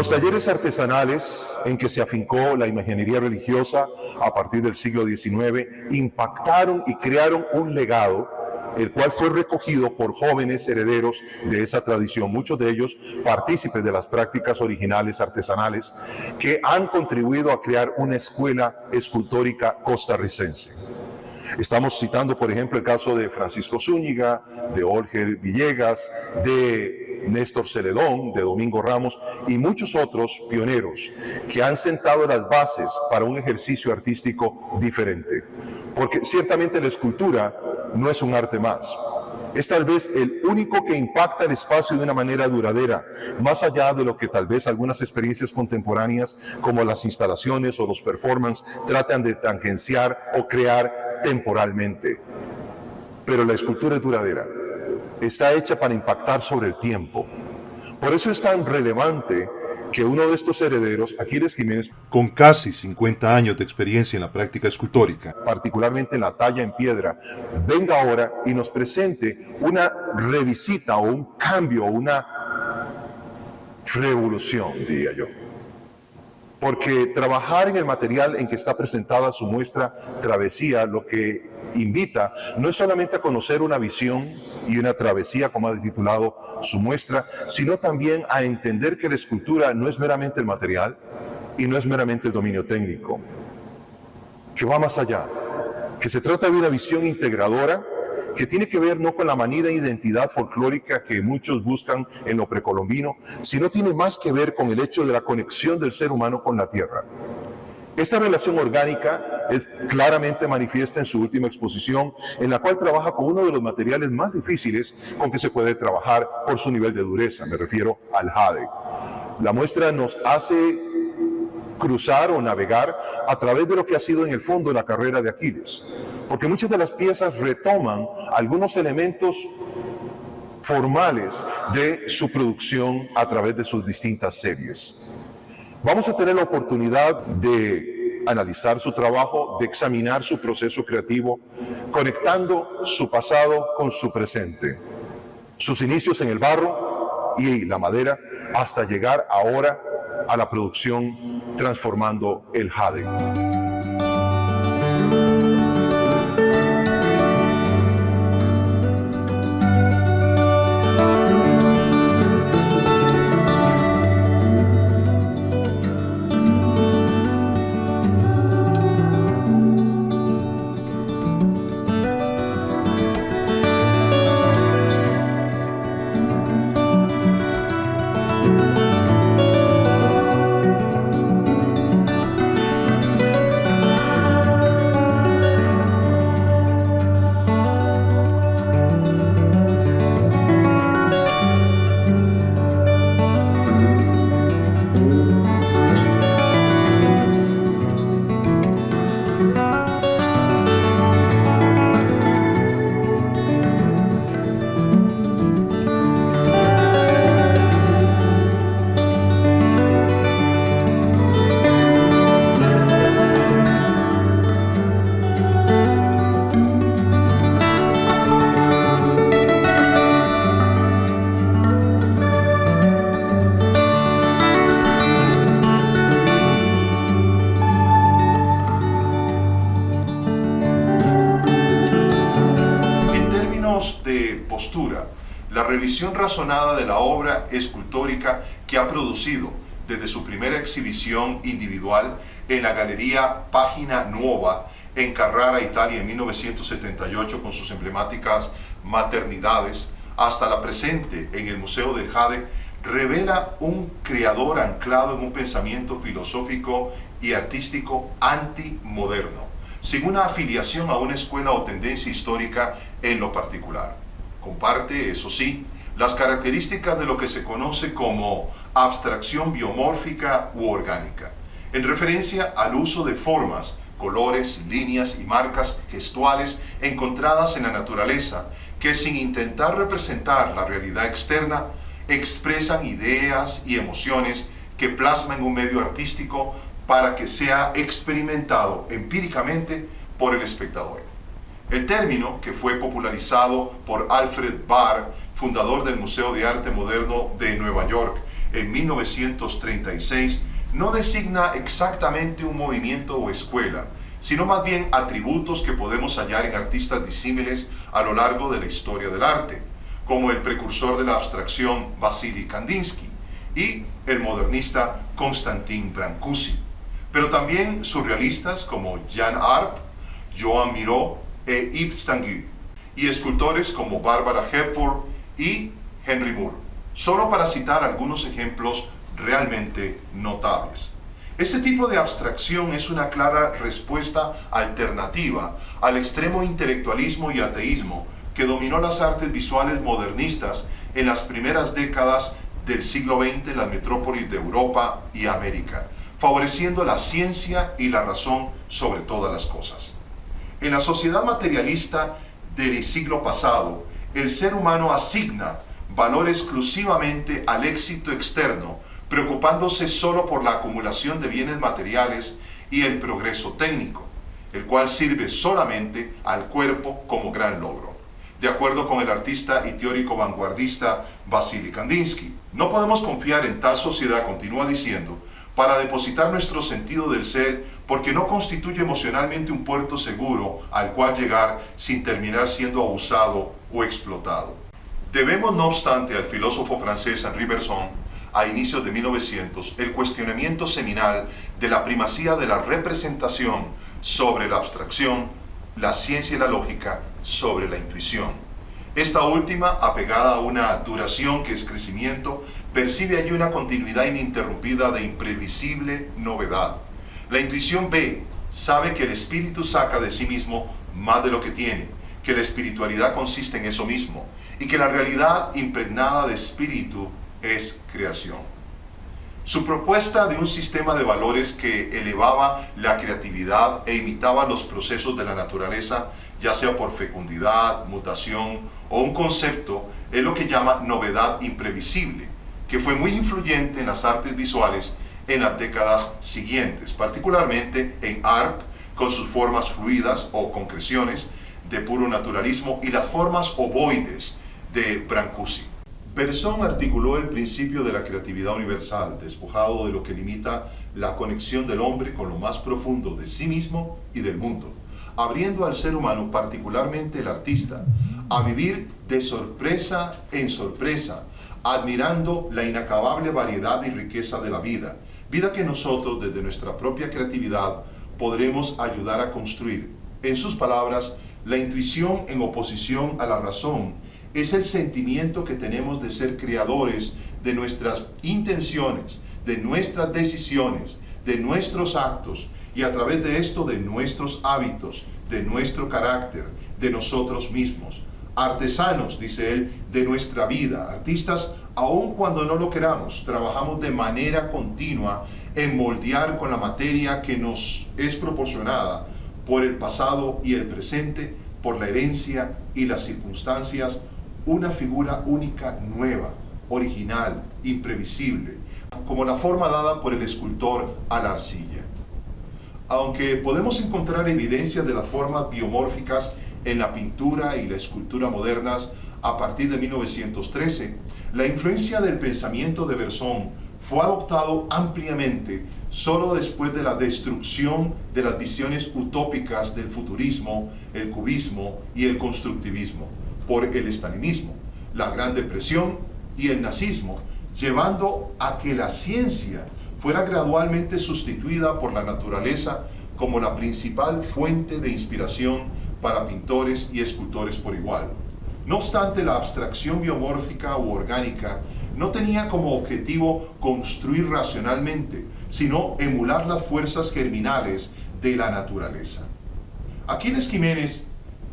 Los talleres artesanales en que se afincó la imaginería religiosa a partir del siglo XIX impactaron y crearon un legado, el cual fue recogido por jóvenes herederos de esa tradición, muchos de ellos partícipes de las prácticas originales artesanales, que han contribuido a crear una escuela escultórica costarricense. Estamos citando, por ejemplo, el caso de Francisco Zúñiga, de Olger Villegas, de Néstor Celedón, de Domingo Ramos y muchos otros pioneros que han sentado las bases para un ejercicio artístico diferente. Porque ciertamente la escultura no es un arte más. Es tal vez el único que impacta el espacio de una manera duradera, más allá de lo que tal vez algunas experiencias contemporáneas como las instalaciones o los performances tratan de tangenciar o crear temporalmente. Pero la escultura es duradera, está hecha para impactar sobre el tiempo. Por eso es tan relevante que uno de estos herederos, Aquiles Jiménez, con casi 50 años de experiencia en la práctica escultórica, particularmente en la talla en piedra, venga ahora y nos presente una revisita o un cambio, una revolución, diría yo. Porque trabajar en el material en que está presentada su muestra Travesía, lo que invita no es solamente a conocer una visión y una travesía, como ha titulado su muestra, sino también a entender que la escultura no es meramente el material y no es meramente el dominio técnico, que va más allá, que se trata de una visión integradora que tiene que ver no con la manida identidad folclórica que muchos buscan en lo precolombino, sino tiene más que ver con el hecho de la conexión del ser humano con la tierra. Esta relación orgánica es claramente manifiesta en su última exposición, en la cual trabaja con uno de los materiales más difíciles con que se puede trabajar por su nivel de dureza, me refiero al jade. La muestra nos hace cruzar o navegar a través de lo que ha sido en el fondo la carrera de Aquiles, porque muchas de las piezas retoman algunos elementos formales de su producción a través de sus distintas series. Vamos a tener la oportunidad de analizar su trabajo, de examinar su proceso creativo, conectando su pasado con su presente, sus inicios en el barro y la madera, hasta llegar ahora a la producción transformando el jade. La revisión razonada de la obra escultórica que ha producido desde su primera exhibición individual en la Galería Página Nuova en Carrara, Italia, en 1978, con sus emblemáticas Maternidades, hasta la presente en el Museo del Jade, revela un creador anclado en un pensamiento filosófico y artístico antimoderno, sin una afiliación a una escuela o tendencia histórica en lo particular. Comparte, eso sí, las características de lo que se conoce como abstracción biomórfica u orgánica, en referencia al uso de formas, colores, líneas y marcas gestuales encontradas en la naturaleza, que sin intentar representar la realidad externa, expresan ideas y emociones que plasman un medio artístico para que sea experimentado empíricamente por el espectador. El término, que fue popularizado por Alfred Barr, fundador del Museo de Arte Moderno de Nueva York, en 1936 no designa exactamente un movimiento o escuela, sino más bien atributos que podemos hallar en artistas disímiles a lo largo de la historia del arte, como el precursor de la abstracción Vasily Kandinsky y el modernista Konstantin Brancusi, pero también surrealistas como Jan Arp, Joan Miró e Yves Tanguy, y escultores como Barbara Hepworth y Henry Moore, solo para citar algunos ejemplos realmente notables. Este tipo de abstracción es una clara respuesta alternativa al extremo intelectualismo y ateísmo que dominó las artes visuales modernistas en las primeras décadas del siglo XX en las metrópolis de Europa y América, favoreciendo la ciencia y la razón sobre todas las cosas. En la sociedad materialista del siglo pasado, el ser humano asigna valor exclusivamente al éxito externo, preocupándose solo por la acumulación de bienes materiales y el progreso técnico, el cual sirve solamente al cuerpo como gran logro. De acuerdo con el artista y teórico vanguardista Vasily Kandinsky, no podemos confiar en tal sociedad, continúa diciendo, para depositar nuestro sentido del ser, porque no constituye emocionalmente un puerto seguro al cual llegar sin terminar siendo abusado o explotado. Debemos, no obstante, al filósofo francés Henri Bergson, a inicios de 1900, el cuestionamiento seminal de la primacía de la representación sobre la abstracción, la ciencia y la lógica sobre la intuición. Esta última, apegada a una duración que es crecimiento, percibe allí una continuidad ininterrumpida de imprevisible novedad. La intuición ve, sabe que el espíritu saca de sí mismo más de lo que tiene, que la espiritualidad consiste en eso mismo, y que la realidad impregnada de espíritu es creación. Su propuesta de un sistema de valores que elevaba la creatividad e imitaba los procesos de la naturaleza, ya sea por fecundidad, mutación o un concepto, es lo que llama novedad imprevisible, que fue muy influyente en las artes visuales en las décadas siguientes, particularmente en Arp, con sus formas fluidas o concreciones de puro naturalismo, y las formas ovoides de Brancusi. Bergson articuló el principio de la creatividad universal, despojado de lo que limita la conexión del hombre con lo más profundo de sí mismo y del mundo, abriendo al ser humano, particularmente el artista, a vivir de sorpresa en sorpresa, admirando la inacabable variedad y riqueza de la vida, vida que nosotros desde nuestra propia creatividad podremos ayudar a construir. En sus palabras, la intuición en oposición a la razón es el sentimiento que tenemos de ser creadores de nuestras intenciones, de nuestras decisiones, de nuestros actos, y a través de esto de nuestros hábitos, de nuestro carácter, de nosotros mismos. Artesanos, dice él, de nuestra vida, artistas, aun cuando no lo queramos, trabajamos de manera continua en moldear con la materia que nos es proporcionada por el pasado y el presente, por la herencia y las circunstancias, una figura única, nueva, original, imprevisible, como la forma dada por el escultor a la arcilla. Aunque podemos encontrar evidencias de las formas biomórficas en la pintura y la escultura modernas a partir de 1913, la influencia del pensamiento de Bergson fue adoptado ampliamente solo después de la destrucción de las visiones utópicas del futurismo, el cubismo y el constructivismo por el estalinismo, la Gran Depresión y el nazismo, llevando a que la ciencia fuera gradualmente sustituida por la naturaleza como la principal fuente de inspiración para pintores y escultores por igual. No obstante, la abstracción biomórfica u orgánica no tenía como objetivo construir racionalmente, sino emular las fuerzas germinales de la naturaleza. Aquiles Jiménez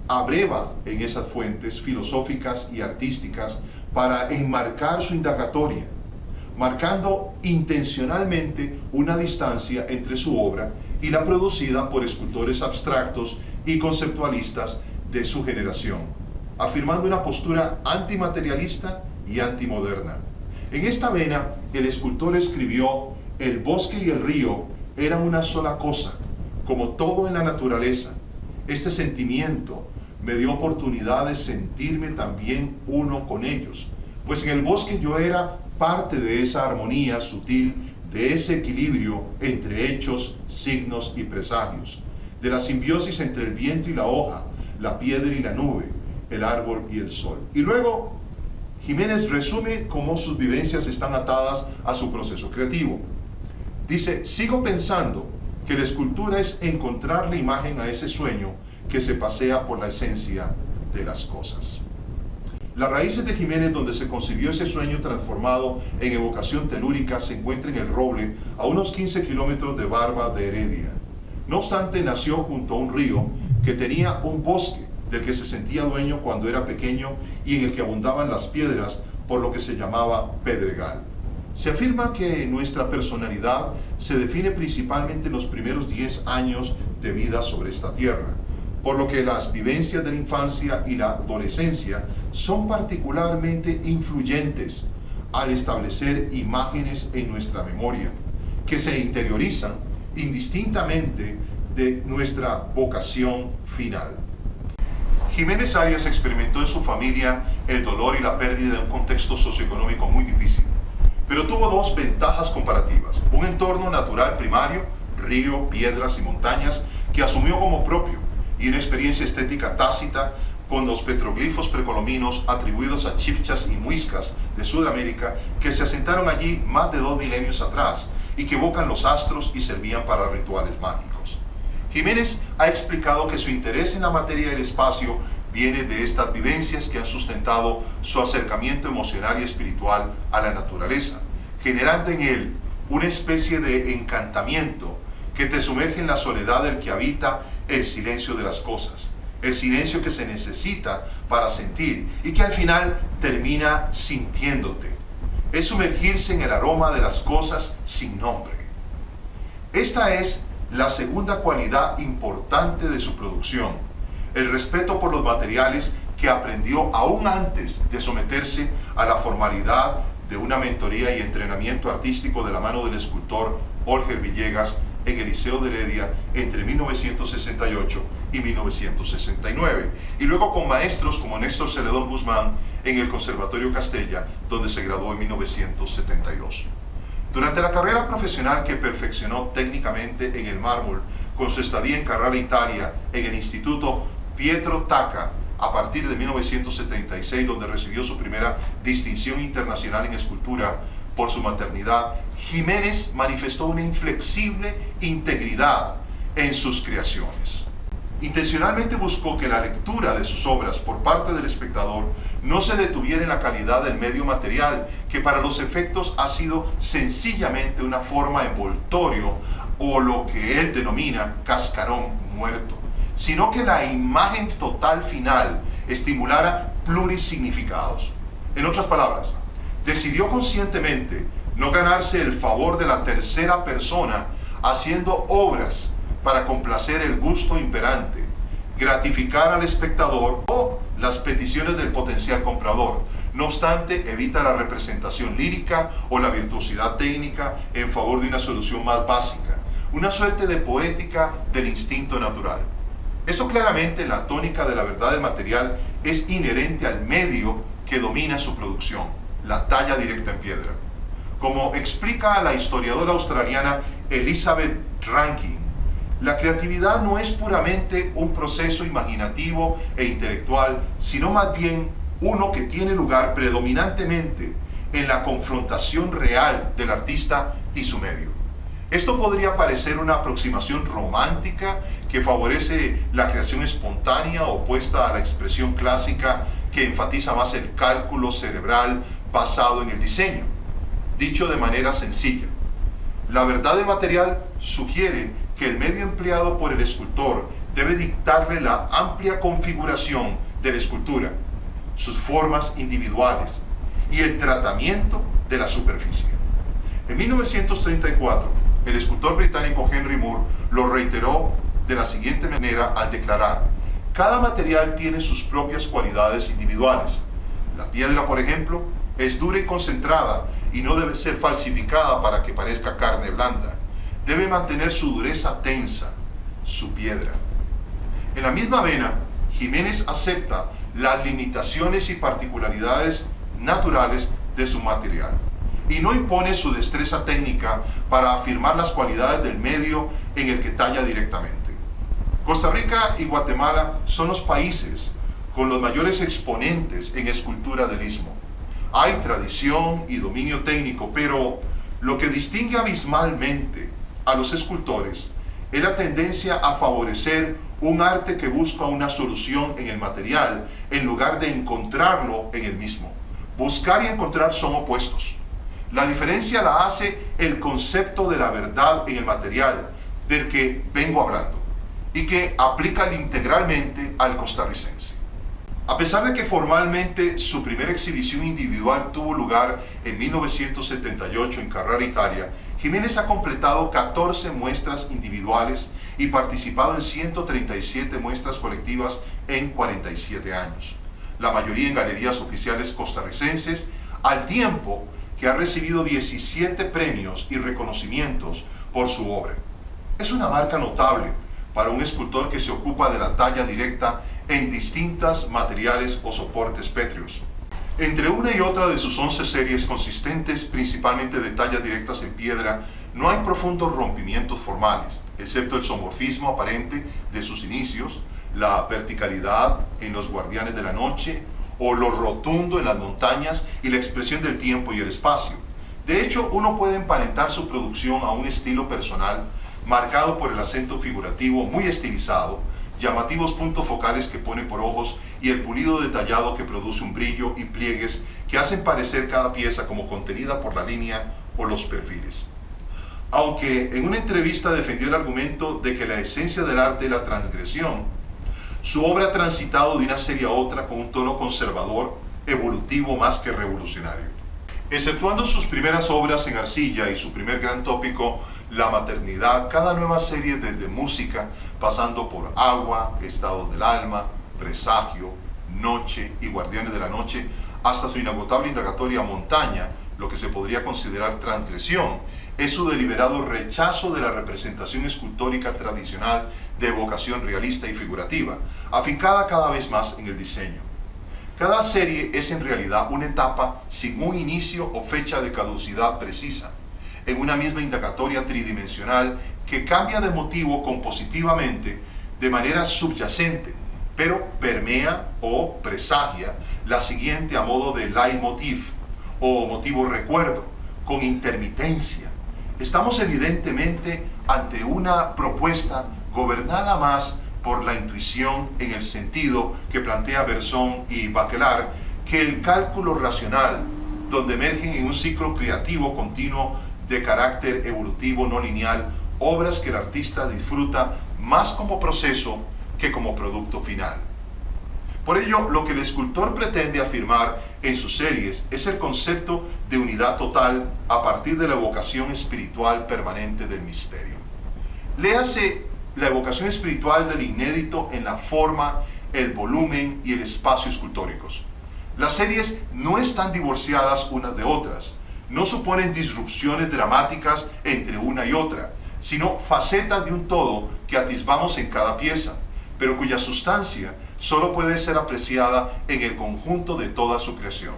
abreva en esas fuentes filosóficas y artísticas para enmarcar su indagatoria, marcando intencionalmente una distancia entre su obra y la producida por escultores abstractos y conceptualistas de su generación, afirmando una postura antimaterialista y antimoderna. En esta vena, el escultor escribió: el bosque y el río eran una sola cosa, como todo en la naturaleza. Este sentimiento me dio oportunidad de sentirme también uno con ellos, pues en el bosque yo era parte de esa armonía sutil, de ese equilibrio entre hechos, signos y presagios, de la simbiosis entre el viento y la hoja, la piedra y la nube, el árbol y el sol. Y luego Jiménez resume cómo sus vivencias están atadas a su proceso creativo. Dice: sigo pensando que la escultura es encontrar la imagen a ese sueño que se pasea por la esencia de las cosas. Las raíces de Jiménez, donde se concibió ese sueño transformado en evocación telúrica, se encuentra en el Roble, a unos 15 kilómetros de Barba de Heredia. No obstante, nació junto a un río que tenía un bosque del que se sentía dueño cuando era pequeño y en el que abundaban las piedras, por lo que se llamaba Pedregal. Se afirma que nuestra personalidad se define principalmente en los primeros 10 años de vida sobre esta tierra, por lo que las vivencias de la infancia y la adolescencia son particularmente influyentes al establecer imágenes en nuestra memoria, que se interiorizan indistintamente de nuestra vocación final. Jiménez Arias experimentó en su familia el dolor y la pérdida de un contexto socioeconómico muy difícil, pero tuvo dos ventajas comparativas: un entorno natural primario, río, piedras y montañas, que asumió como propio, y una experiencia estética tácita con los petroglifos precolombinos atribuidos a chibchas y muiscas de Sudamérica que se asentaron allí más de 2 milenios atrás y que evocan los astros y servían para rituales mágicos. Jiménez ha explicado que su interés en la materia y el espacio viene de estas vivencias que han sustentado su acercamiento emocional y espiritual a la naturaleza, generando en él una especie de encantamiento que te sumerge en la soledad del que habita el silencio de las cosas, el silencio que se necesita para sentir y que al final termina sintiéndote. Es sumergirse en el aroma de las cosas sin nombre. Esta es la segunda cualidad importante de su producción: el respeto por los materiales que aprendió aún antes de someterse a la formalidad de una mentoría y entrenamiento artístico de la mano del escultor Olger Villegas en el Liceo de Heredia entre 1968 y 1969, y luego con maestros como Néstor Celedón Guzmán en el Conservatorio Castella, donde se graduó en 1972. Durante la carrera profesional que perfeccionó técnicamente en el mármol, con su estadía en Carrara, Italia, en el Instituto Pietro Tacca, a partir de 1976, donde recibió su primera distinción internacional en escultura por su maternidad, Jiménez manifestó una inflexible integridad en sus creaciones. Intencionalmente buscó que la lectura de sus obras por parte del espectador no se detuviera en la calidad del medio material, que para los efectos ha sido sencillamente una forma envoltorio o lo que él denomina cascarón muerto, sino que la imagen total final estimulara plurisignificados. En otras palabras, decidió conscientemente no ganarse el favor de la tercera persona haciendo obras para complacer el gusto imperante, gratificar al espectador o las peticiones del potencial comprador. No obstante, evita la representación lírica o la virtuosidad técnica en favor de una solución más básica, una suerte de poética del instinto natural. Esto claramente, en la tónica de la verdad del material, es inherente al medio que domina su producción, la talla directa en piedra. Como explica la historiadora australiana Elizabeth Rankin, la creatividad no es puramente un proceso imaginativo e intelectual, sino más bien uno que tiene lugar predominantemente en la confrontación real del artista y su medio. Esto podría parecer una aproximación romántica que favorece la creación espontánea, opuesta a la expresión clásica que enfatiza más el cálculo cerebral basado en el diseño. Dicho de manera sencilla, la verdad del material sugiere que el medio empleado por el escultor debe dictarle la amplia configuración de la escultura, sus formas individuales y el tratamiento de la superficie. En 1934, el escultor británico Henry Moore lo reiteró de la siguiente manera al declarar: cada material tiene sus propias cualidades individuales. La piedra, por ejemplo, es dura y concentrada y no debe ser falsificada para que parezca carne blanda. Debe mantener su dureza tensa, su piedra. En la misma vena, Jiménez acepta las limitaciones y particularidades naturales de su material y no impone su destreza técnica para afirmar las cualidades del medio en el que talla directamente. Costa Rica y Guatemala son los países con los mayores exponentes en escultura del istmo. Hay tradición y dominio técnico, pero lo que distingue abismalmente a los escultores es la tendencia a favorecer un arte que busca una solución en el material en lugar de encontrarlo en el mismo. Buscar y encontrar son opuestos. La diferencia la hace el concepto de la verdad en el material del que vengo hablando y que aplica integralmente al costarricense. A pesar de que formalmente su primera exhibición individual tuvo lugar en 1978 en Carrara, Italia, Jiménez ha completado 14 muestras individuales y participado en 137 muestras colectivas en 47 años, la mayoría en galerías oficiales costarricenses, al tiempo que ha recibido 17 premios y reconocimientos por su obra. Es una marca notable para un escultor que se ocupa de la talla directa en distintos materiales o soportes pétreos. Entre una y otra de sus 11 series consistentes principalmente de tallas directas en piedra, no hay profundos rompimientos formales, excepto el zoomorfismo aparente de sus inicios, la verticalidad en los guardianes de la noche o lo rotundo en las montañas y la expresión del tiempo y el espacio. De hecho, uno puede emparentar su producción a un estilo personal marcado por el acento figurativo muy estilizado, llamativos puntos focales que pone por ojos y el pulido detallado que produce un brillo y pliegues que hacen parecer cada pieza como contenida por la línea o los perfiles. Aunque en una entrevista defendió el argumento de que la esencia del arte es la transgresión, su obra ha transitado de una serie a otra con un tono conservador, evolutivo más que revolucionario. Exceptuando sus primeras obras en arcilla y su primer gran tópico, la maternidad, cada nueva serie desde música, pasando por agua, estado del alma, presagio, noche y guardianes de la noche, hasta su inagotable indagatoria montaña, lo que se podría considerar transgresión, es su deliberado rechazo de la representación escultórica tradicional de evocación realista y figurativa, afincada cada vez más en el diseño. Cada serie es en realidad una etapa sin un inicio o fecha de caducidad precisa, en una misma indagatoria tridimensional que cambia de motivo compositivamente de manera subyacente, pero permea o presagia la siguiente a modo de leitmotiv o motivo recuerdo, con intermitencia. Estamos evidentemente ante una propuesta gobernada más por la intuición en el sentido que plantea Berzon y Bachelard que el cálculo racional, donde emergen en un ciclo creativo continuo de carácter evolutivo no lineal, obras que el artista disfruta más como proceso que como producto final. Por ello, lo que el escultor pretende afirmar en sus series es el concepto de unidad total a partir de la evocación espiritual permanente del misterio. Léase la evocación espiritual del inédito en la forma, el volumen y el espacio escultóricos. Las series no están divorciadas unas de otras, no suponen disrupciones dramáticas entre una y otra, sino facetas de un todo que atisbamos en cada pieza, pero cuya sustancia solo puede ser apreciada en el conjunto de toda su creación.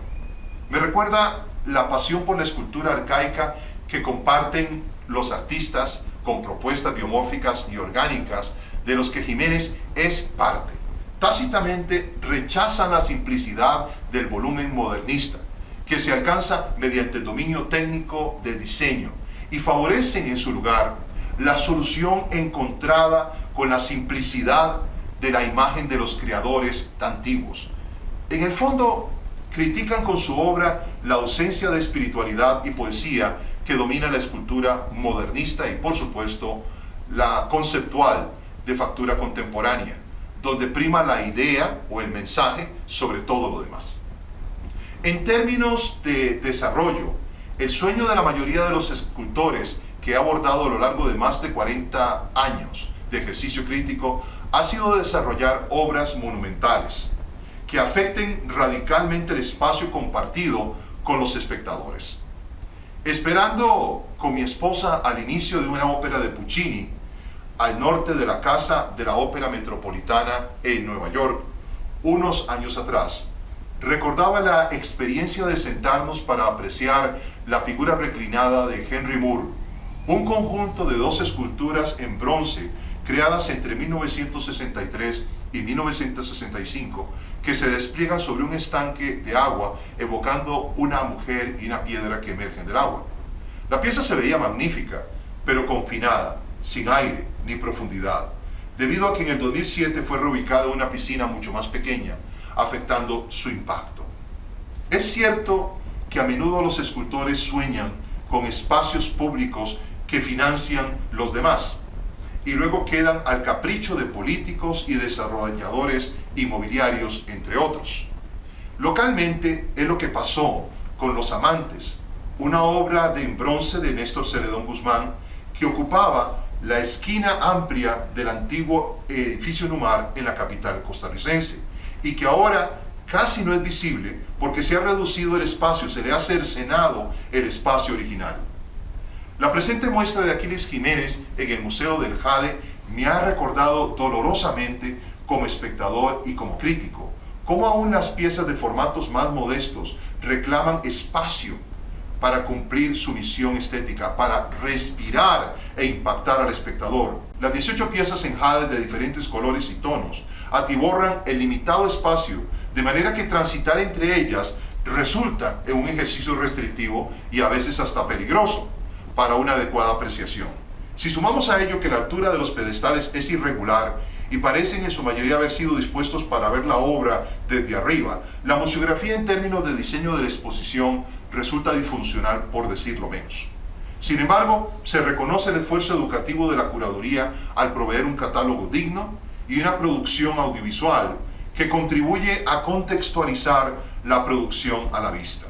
Me recuerda la pasión por la escultura arcaica que comparten los artistas con propuestas biomórficas y orgánicas de los que Jiménez es parte. Tácitamente rechazan la simplicidad del volumen modernista, que se alcanza mediante el dominio técnico del diseño, y favorecen en su lugar la solución encontrada con la simplicidad de la imagen de los creadores antiguos. En el fondo, critican con su obra la ausencia de espiritualidad y poesía que domina la escultura modernista y, por supuesto, la conceptual de factura contemporánea, donde prima la idea o el mensaje sobre todo lo demás. En términos de desarrollo, el sueño de la mayoría de los escultores que he abordado a lo largo de más de 40 años de ejercicio crítico ha sido desarrollar obras monumentales que afecten radicalmente el espacio compartido con los espectadores. Esperando con mi esposa al inicio de una ópera de Puccini, al norte de la Casa de la Ópera Metropolitana en Nueva York, unos años atrás, recordaba la experiencia de sentarnos para apreciar la figura reclinada de Henry Moore, un conjunto de 2 esculturas en bronce creadas entre 1963 y 1965, que se despliegan sobre un estanque de agua evocando una mujer y una piedra que emergen del agua. La pieza se veía magnífica, pero confinada, sin aire ni profundidad, debido a que en el 2007 fue reubicada en una piscina mucho más pequeña, afectando su impacto. Es cierto que a menudo los escultores sueñan con espacios públicos que financian los demás y luego quedan al capricho de políticos y desarrolladores inmobiliarios, entre otros. Localmente es lo que pasó con Los Amantes, una obra en bronce de Néstor Celedón Guzmán que ocupaba la esquina amplia del antiguo edificio Numar en la capital costarricense y que ahora casi no es visible porque se ha reducido el espacio, se le ha cercenado el espacio original. La presente muestra de Aquiles Jiménez en el Museo del Jade me ha recordado dolorosamente como espectador y como crítico, cómo aún las piezas de formatos más modestos reclaman espacio para cumplir su misión estética, para respirar e impactar al espectador. Las 18 piezas en jade de diferentes colores y tonos atiborran el limitado espacio, de manera que transitar entre ellas resulta en un ejercicio restrictivo y a veces hasta peligroso para una adecuada apreciación. Si sumamos a ello que la altura de los pedestales es irregular y parecen en su mayoría haber sido dispuestos para ver la obra desde arriba, la museografía en términos de diseño de la exposición resulta disfuncional, por decirlo menos. Sin embargo, se reconoce el esfuerzo educativo de la curaduría al proveer un catálogo digno y una producción audiovisual que contribuye a contextualizar la producción a la vista.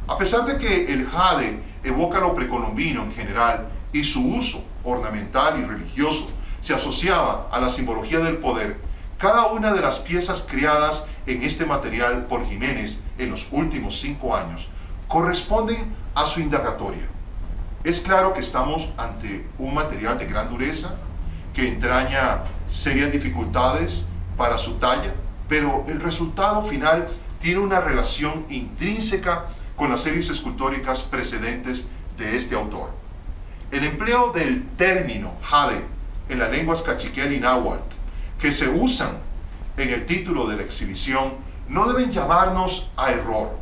A pesar de que el jade evoca lo precolombino en general y su uso ornamental y religioso se asociaba a la simbología del poder, cada una de las piezas creadas en este material por Jiménez en los últimos 5 años corresponden a su indagatoria. Es claro que estamos ante un material de gran dureza que entraña serias dificultades para su talla, pero el resultado final tiene una relación intrínseca con las series escultóricas precedentes de este autor. El empleo del término jade en las lenguas cachiquel y náhuatl que se usan en el título de la exhibición no deben llamarnos a error.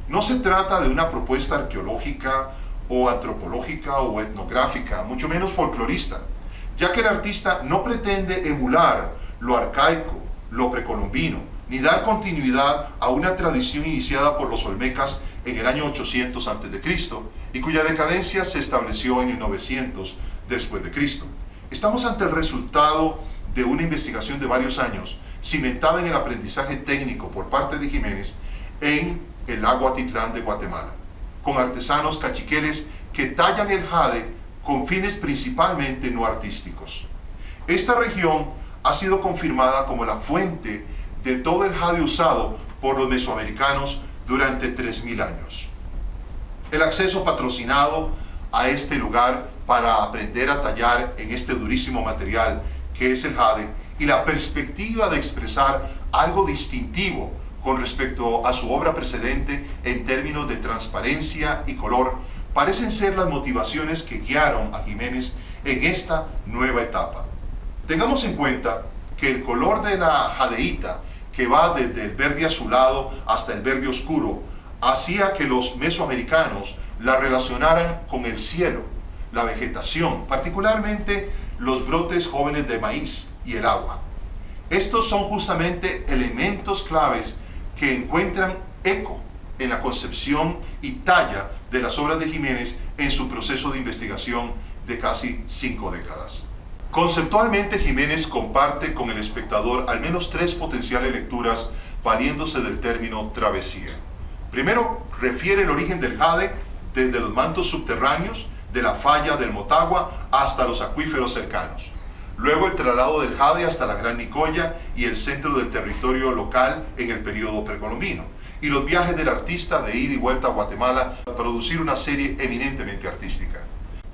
No se trata de una propuesta arqueológica o antropológica o etnográfica, mucho menos folclorista, ya que el artista no pretende emular lo arcaico, lo precolombino, ni dar continuidad a una tradición iniciada por los olmecas en el año 800 a.C. y cuya decadencia se estableció en el 900 después de Cristo. Estamos ante el resultado de una investigación de varios años, cimentada en el aprendizaje técnico por parte de Jiménez en el lago Atitlán de Guatemala, con artesanos cachiqueles que tallan el jade con fines principalmente no artísticos. Esta región ha sido confirmada como la fuente de todo el jade usado por los mesoamericanos durante 3.000 años. El acceso patrocinado a este lugar para aprender a tallar en este durísimo material que es el jade y la perspectiva de expresar algo distintivo con respecto a su obra precedente en términos de transparencia y color parecen ser las motivaciones que guiaron a Jiménez en esta nueva etapa. Tengamos en cuenta que el color de la jadeíta, que va desde el verde azulado hasta el verde oscuro, hacía que los mesoamericanos la relacionaran con el cielo, la vegetación, particularmente los brotes jóvenes de maíz y el agua. Estos son justamente elementos claves que encuentran eco en la concepción y talla de las obras de Jiménez en su proceso de investigación de casi 5 décadas. Conceptualmente, Jiménez comparte con el espectador al menos 3 potenciales lecturas valiéndose del término travesía. Primero, refiere el origen del jade desde los mantos subterráneos de la falla del Motagua hasta los acuíferos cercanos. Luego el traslado del jade hasta la Gran Nicoya y el centro del territorio local en el periodo precolombino, y los viajes del artista de ida y vuelta a Guatemala para producir una serie eminentemente artística.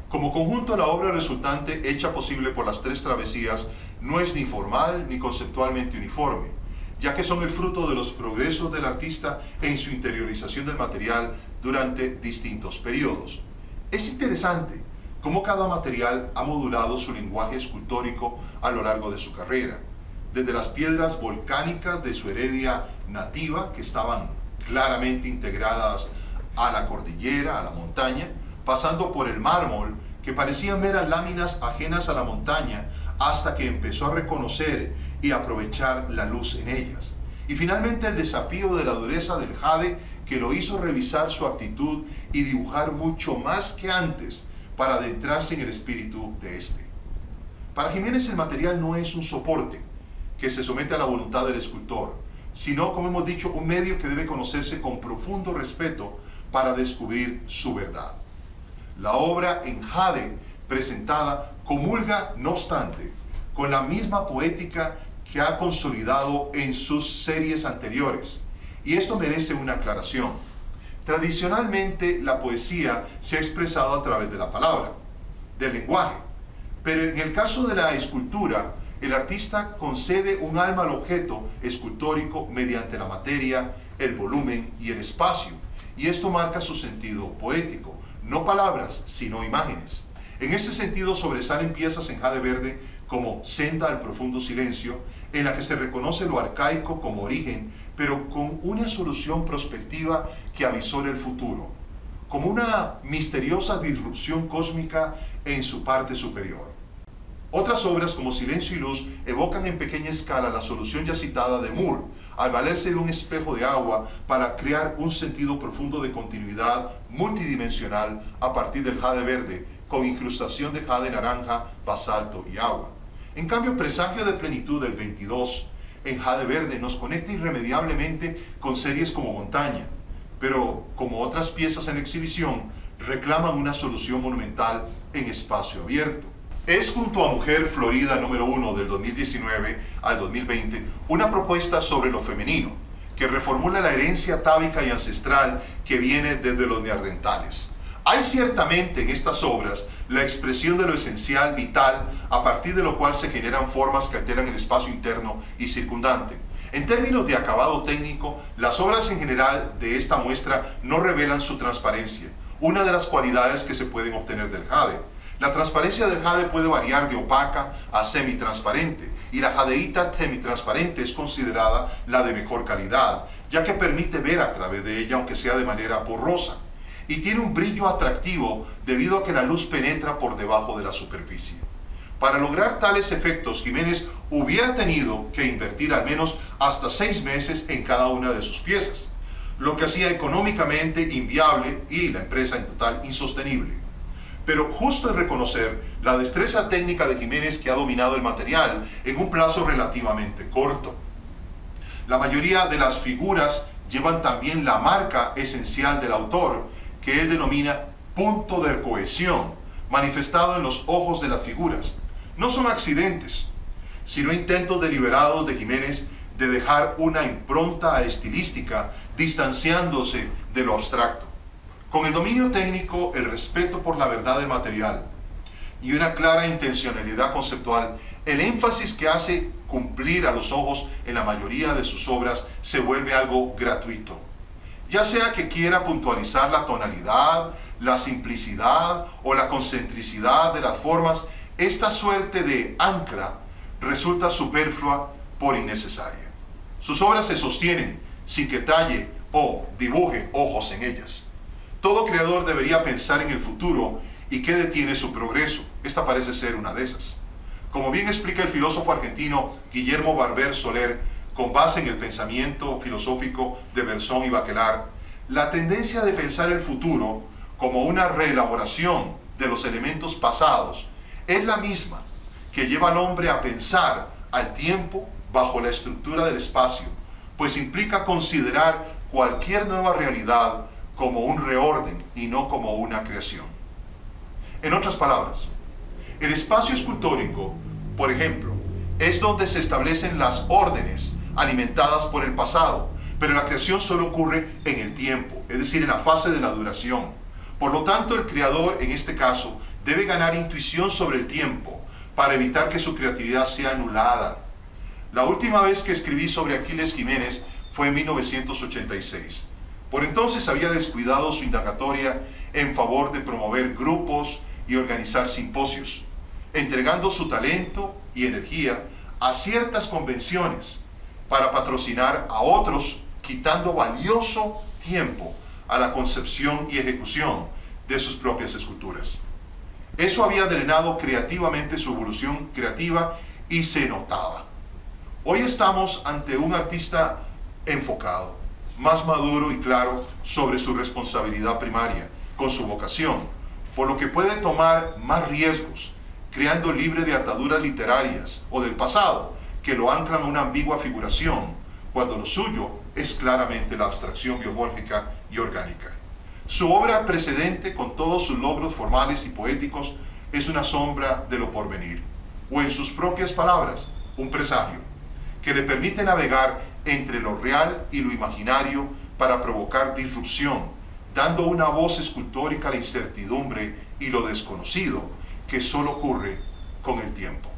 Como conjunto, la obra resultante, hecha posible por las 3 travesías, no es ni formal ni conceptualmente uniforme, ya que son el fruto de los progresos del artista en su interiorización del material durante distintos periodos. Es interesante cómo cada material ha modulado su lenguaje escultórico a lo largo de su carrera, desde las piedras volcánicas de su heredia nativa, que estaban claramente integradas a la cordillera, a la montaña, pasando por el mármol, que parecían meras láminas ajenas a la montaña, hasta que empezó a reconocer y aprovechar la luz en ellas. Y finalmente el desafío de la dureza del jade, que lo hizo revisar su actitud y dibujar mucho más que antes para adentrarse en el espíritu de este. Para Jiménez el material no es un soporte que se somete a la voluntad del escultor, sino, como hemos dicho, un medio que debe conocerse con profundo respeto para descubrir su verdad. La obra en jade presentada comulga, no obstante, con la misma poética que ha consolidado en sus series anteriores, y esto merece una aclaración. Tradicionalmente la poesía se ha expresado a través de la palabra, del lenguaje, pero en el caso de la escultura, el artista concede un alma al objeto escultórico mediante la materia, el volumen y el espacio, y esto marca su sentido poético, no palabras, sino imágenes. En ese sentido sobresalen piezas en jade verde como Senda al profundo silencio, en la que se reconoce lo arcaico como origen, pero con una solución prospectiva que avisora el futuro, como una misteriosa disrupción cósmica en su parte superior. Otras obras como Silencio y Luz evocan en pequeña escala la solución ya citada de Moore, al valerse de un espejo de agua para crear un sentido profundo de continuidad multidimensional a partir del jade verde, con incrustación de jade naranja, basalto y agua. En cambio, Presagio de Plenitud del 22 en jade verde nos conecta irremediablemente con series como Montaña, pero como otras piezas en exhibición, reclaman una solución monumental en espacio abierto. Es junto a Mujer Florida número 1 del 2019 al 2020 una propuesta sobre lo femenino, que reformula la herencia atávica y ancestral que viene desde los neandertales. Hay ciertamente en estas obras la expresión de lo esencial, vital, a partir de lo cual se generan formas que alteran el espacio interno y circundante. En términos de acabado técnico, las obras en general de esta muestra no revelan su transparencia, una de las cualidades que se pueden obtener del jade. La transparencia del jade puede variar de opaca a semitransparente, y la jadeíta semitransparente es considerada la de mejor calidad, ya que permite ver a través de ella, aunque sea de manera borrosa, y tiene un brillo atractivo debido a que la luz penetra por debajo de la superficie. Para lograr tales efectos, Jiménez hubiera tenido que invertir al menos hasta 6 meses en cada una de sus piezas, lo que hacía económicamente inviable y la empresa en total insostenible. Pero justo es reconocer la destreza técnica de Jiménez, que ha dominado el material en un plazo relativamente corto. La mayoría de las figuras llevan también la marca esencial del autor, que él denomina punto de cohesión, manifestado en los ojos de las figuras. No son accidentes, sino intentos deliberados de Jiménez de dejar una impronta estilística distanciándose de lo abstracto. Con el dominio técnico, el respeto por la verdad del material y una clara intencionalidad conceptual, el énfasis que hace cumplir a los ojos en la mayoría de sus obras se vuelve algo gratuito. Ya sea que quiera puntualizar la tonalidad, la simplicidad o la concentricidad de las formas, esta suerte de ancla resulta superflua por innecesaria. Sus obras se sostienen sin que talle o dibuje ojos en ellas. Todo creador debería pensar en el futuro y qué detiene su progreso. Esta parece ser una de esas. Como bien explica el filósofo argentino Guillermo Barber Soler, con base en el pensamiento filosófico de Berzón y Bachelard, la tendencia de pensar el futuro como una reelaboración de los elementos pasados es la misma que lleva al hombre a pensar al tiempo bajo la estructura del espacio, pues implica considerar cualquier nueva realidad como un reorden y no como una creación. En otras palabras, el espacio escultórico, por ejemplo, es donde se establecen las órdenes alimentadas por el pasado, pero la creación solo ocurre en el tiempo, es decir, en la fase de la duración. Por lo tanto, el creador, en este caso, debe ganar intuición sobre el tiempo para evitar que su creatividad sea anulada. La última vez que escribí sobre Aquiles Jiménez fue en 1986. Por entonces había descuidado su indagatoria en favor de promover grupos y organizar simposios, entregando su talento y energía a ciertas convenciones para patrocinar a otros, quitando valioso tiempo a la concepción y ejecución de sus propias esculturas. Eso había drenado creativamente su evolución creativa y se notaba. Hoy estamos ante un artista enfocado, más maduro y claro sobre su responsabilidad primaria, con su vocación, por lo que puede tomar más riesgos, creando libre de ataduras literarias o del pasado que lo anclan a una ambigua figuración, cuando lo suyo es claramente la abstracción biomórfica y orgánica. Su obra precedente, con todos sus logros formales y poéticos, es una sombra de lo porvenir, o en sus propias palabras, un presagio, que le permite navegar entre lo real y lo imaginario para provocar disrupción, dando una voz escultórica a la incertidumbre y lo desconocido que solo ocurre con el tiempo.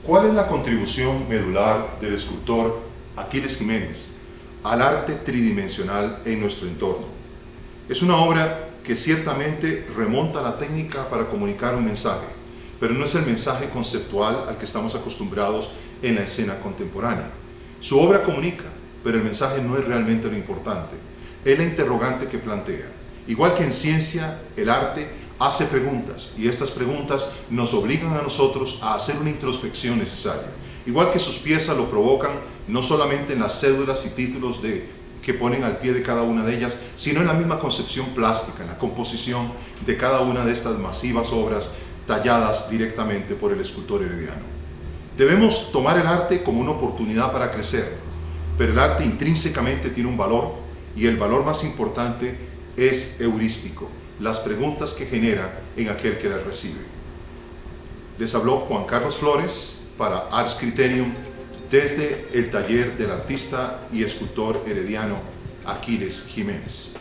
¿Cuál es la contribución medular del escultor Aquiles Jiménez al arte tridimensional en nuestro entorno? Es una obra que ciertamente remonta a la técnica para comunicar un mensaje, pero no es el mensaje conceptual al que estamos acostumbrados en la escena contemporánea. Su obra comunica, pero el mensaje no es realmente lo importante, es la interrogante que plantea. Igual que en ciencia, el arte hace preguntas, y estas preguntas nos obligan a nosotros a hacer una introspección necesaria. Igual que sus piezas lo provocan, no solamente en las cédulas y títulos que ponen al pie de cada una de ellas, sino en la misma concepción plástica, en la composición de cada una de estas masivas obras talladas directamente por el escultor herediano. Debemos tomar el arte como una oportunidad para crecer, pero el arte intrínsecamente tiene un valor, y el valor más importante es heurístico, las preguntas que genera en aquel que las recibe. Les habló Juan Carlos Flores para Ars Criterium desde el taller del artista y escultor herediano Aquiles Jiménez.